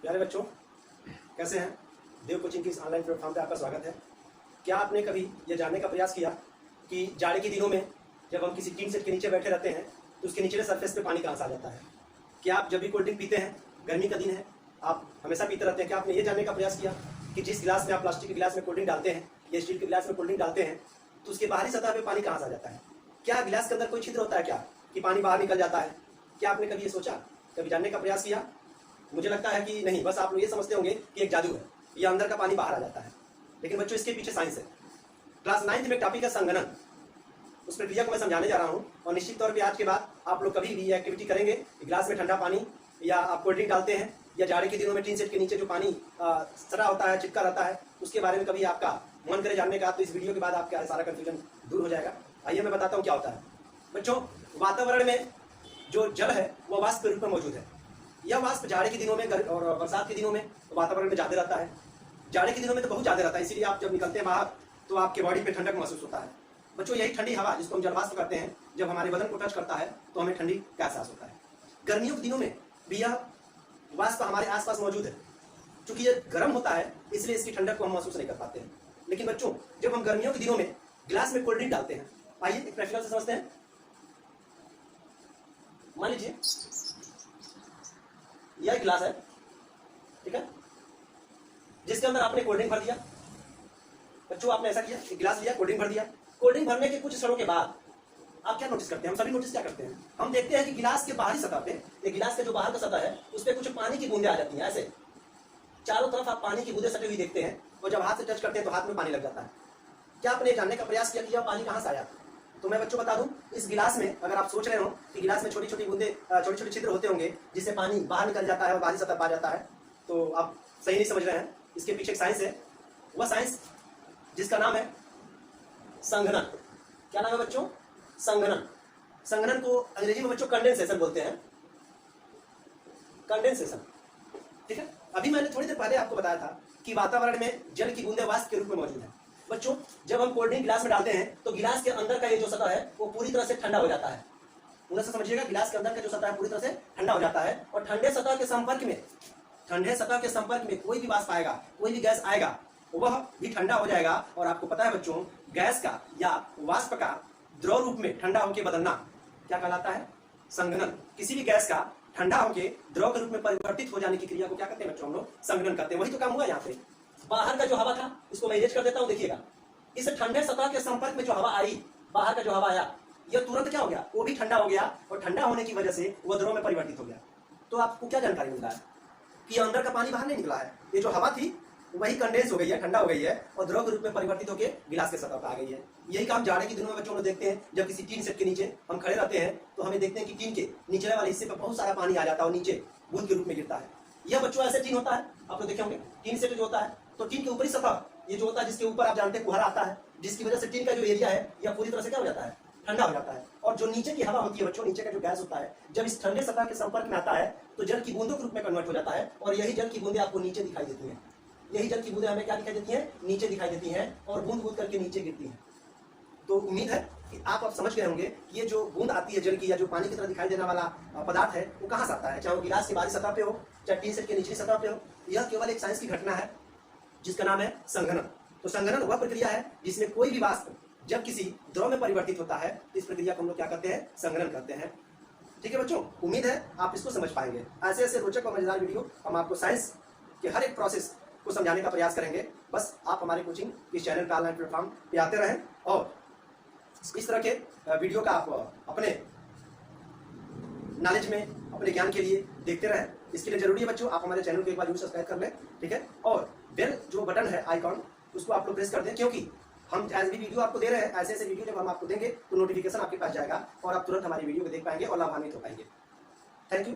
प्यारे बच्चों, कैसे हैं? देव कोचिंग की इस ऑनलाइन प्लेटफॉर्म पे आपका स्वागत है। क्या आपने कभी यह जानने का प्रयास किया कि जाड़े के दिनों में जब हम किसी टीन सेट के नीचे बैठे रहते हैं तो उसके निचले सरफेस पे पानी कहाँ से आ जाता है? क्या आप जब भी कोल्ड ड्रिंक पीते हैं, गर्मी का दिन है, आप हमेशा पीते रहते हैं, क्या आपने ये जानने का प्रयास किया कि जिस गिलास में आप प्लास्टिक के गिलास में कोल्ड ड्रिंक डालते हैं या स्टील के गिलास में कोल्ड ड्रिंक डालते हैं तो उसके बाहरी सतह पे पानी कहाँ से आ जाता है? क्या गिलास के अंदर कोई छिद्र होता है क्या कि पानी बाहर निकल जाता है? क्या आपने कभी ये सोचा, कभी जानने का प्रयास किया? मुझे लगता है कि नहीं, बस आप लोग ये समझते होंगे कि एक जादू है, ये अंदर का पानी बाहर आ जाता है। लेकिन बच्चों, इसके पीछे साइंस है। क्लास 9th में टॉपिक है संघनन। उस प्रक्रिया को मैं समझाने जा रहा हूँ और निश्चित तौर पे आज के बाद आप लोग कभी भी ये एक्टिविटी करेंगे, गिलास में ठंडा पानी या आप कोल्ड ड्रिंक डालते हैं या जाड़े के दिनों में टीन सेट के नीचे जो पानी सड़ा होता है, चिपका रहता है, उसके बारे में कभी आपका मन करे जानने का, तो इस वीडियो के बाद आपका सारा कंफ्यूजन दूर हो जाएगा। आइए मैं बताता हूँ क्या होता है। बच्चों, वातावरण में जो जल है वह वाष्प के रूप में मौजूद है। यह वाष्प जाड़े के दिनों में और बरसात के दिनों में वातावरण में ज़्यादा रहता है। जाड़े के दिनों में तो बहुत ज़्यादा रहता है, इसीलिए आप जब निकलते हैं बाहर तो आपके बॉडी पे ठंडक महसूस होता है। बच्चों, यही ठंडी हवा जिसको हम जलवाष्प करते हैं, जब हमारे बदन को टच करता है तो हमें ठंडी का एहसास होता है। गर्मियों के दिनों में भी यह वाष्प हमारे आसपास मौजूद है। चूंकि यह गर्म होता है इसलिए इसकी ठंडक को हम महसूस नहीं कर पाते हैं। लेकिन बच्चों, जब हम गर्मियों के दिनों में गिलास में कोल्ड ड्रिंक डालते हैं, आइए एक प्रैक्टिकल से समझते हैं। मान लीजिए यह एक गिलास है, ठीक है, जिसके अंदर आपने कोल्ड ड्रिंक भर दिया। बच्चों, आपने ऐसा किया, एक गिलास लिया, कोल्ड ड्रिंक भर दिया। कोल्ड ड्रिंक भरने के कुछ क्षणों के बाद आप क्या नोटिस करते हैं? हम सभी नोटिस क्या करते हैं? हम देखते हैं कि गिलास के बाहरी सतह पे, ये गिलास के जो बाहर का सतह है, उस पर कुछ पानी की बूंदें आ जाती हैं। ऐसे चारों तरफ आप पानी की बूंदें सटी हुई देखते हैं और जब हाथ से टच करते हैं तो हाथ में पानी लग जाता है। क्या आपने जानने का प्रयास किया कि यह पानी कहाँ से आया? तो मैं बच्चों बता दूं, इस गिलास में अगर आप सोच रहे हो कि गिलास में छोटी छोटी बूंदे, छोटे छोटे छिद्र होते होंगे जिससे पानी बाहर निकल जाता है और बाहरी सतह पा जाता है, तो आप सही नहीं समझ रहे हैं। इसके पीछे एक साइंस है, वह साइंस जिसका नाम है संघनन। क्या नाम है बच्चों? संघनन। संघनन को अंग्रेजी में बच्चों कंडेंसेशन बोलते हैं। कंडेंसेशन, ठीक है। अभी मैंने थोड़ी देर पहले आपको बताया था कि वातावरण में जल की बूंदें वाष्प के रूप में मौजूद है। बच्चों, जब हम कोल्ड ड्रिंक गिलास में डालते हैं तो गिलास के अंदर का ये जो सतह है वो पूरी तरह से ठंडा हो जाता है। उन्हें से समझिएगा, गिलास के अंदर का जो सतह है पूरी तरह से ठंडा हो जाता है और ठंडे सतह के संपर्क में कोई भी वाष्प आएगा, कोई भी गैस आएगा, वह भी ठंडा हो जाएगा। और आपको पता है बच्चों, गैस का या वाष्प का द्रव रूप में ठंडा होकर बदलना क्या कहलाता है? संघनन। किसी भी गैस का ठंडा होकर द्रव के रूप में परिवर्तित हो जाने की क्रिया को क्या कहते हैं बच्चों? हम लोग संघनन करते हैं। वही तो काम हुआ यहाँ पे। बाहर का जो हवा था इसको मैं इरेज कर देता हूँ। देखिएगा, इस ठंडे सतह के संपर्क में जो हवा आई, बाहर का जो हवा आया, यह तुरंत क्या हो गया? वो भी ठंडा हो गया और ठंडा होने की वजह से वह द्रव में परिवर्तित हो गया। तो आपको क्या जानकारी मिल रहा है कि अंदर का पानी बाहर नहीं निकला है, ये जो हवा थी वही कंडेंस हो गई है, ठंडा हो गई है और द्रव के रूप में परिवर्तित होकर गिलास के सतह पर आ गई है। यही काम जाड़े के दिनों में बच्चों लोग देखते हैं। जब किसी टीन सेट के नीचे हम खड़े रहते हैं तो हमें देखते हैं कि टीन के निचले वाले हिस्से पर बहुत सारा पानी आ जाता है और नीचे बूंद के रूप में गिरता है। यह बच्चों ऐसे टीन होता है, आप लोग देखे होंगे। टीन सेट जो होता है तो टीन के ऊपरी सतह ये जो होता है, जिसके ऊपर आप जानते हैं कुहरा आता है, जिसकी वजह से टीन का जो एरिया है यह पूरी तरह से क्या हो जाता है? ठंडा हो जाता है। और जो नीचे की हवा होती है बच्चों, नीचे का जो गैस होता है, जब इस ठंडे सतह के संपर्क में आता है तो जल की बूंदों के रूप में कन्वर्ट हो जाता है और यही जल की बूंदें आपको नीचे दिखाई देती हैं। यही जल की बूंदें हमें क्या दिखाई देती हैं? नीचे दिखाई देती हैं और बूंद बूंद करके नीचे गिरती हैं। तो उम्मीद है कि आप समझ गए होंगे कि ये जो बूंद आती है जल की या जो पानी की तरह दिखाई देने वाला पदार्थ है वो कहाँ से आता है, चाहे वो गिलास की बाहरी सतह पे हो, चाहे टीन सेट की निचली सतह पे हो। यह केवल एक साइंस की घटना है जिसका नाम है संघनन। तो संघनन वह प्रक्रिया है जिसमें कोई भी वाष्प जब किसी द्रव में परिवर्तित होता है, इस प्रक्रिया को हम लोग क्या करते हैं? संघनन करते हैं। ठीक है बच्चों, उम्मीद है आप इसको समझ पाएंगे। ऐसे ऐसे रोचक और मजेदार वीडियो हम आपको साइंस के हर एक प्रोसेस को समझाने का प्रयास करेंगे। बस आप हमारे कोचिंग इस चैनल पर ऑनलाइन प्लेटफॉर्म पे आते रहें और इस तरह के वीडियो का आप अपने नॉलेज में, अपने ज्ञान के लिए देखते रहें। इसके लिए जरूरी है बच्चों आप हमारे चैनल को एक बार जरूर सब्सक्राइब कर लें, ठीक है। और बेल जो बटन है आइकॉन, उसको आप लोग प्रेस कर दें, क्योंकि हम ऐसे भी वीडियो आपको दे रहे हैं, ऐसे ऐसे वीडियो जब हम आपको देंगे तो नोटिफिकेशन आपके पास जाएगा और आप तुरंत हमारी वीडियो को देख पाएंगे और लाभान्वित हो पाएंगे। Thank you.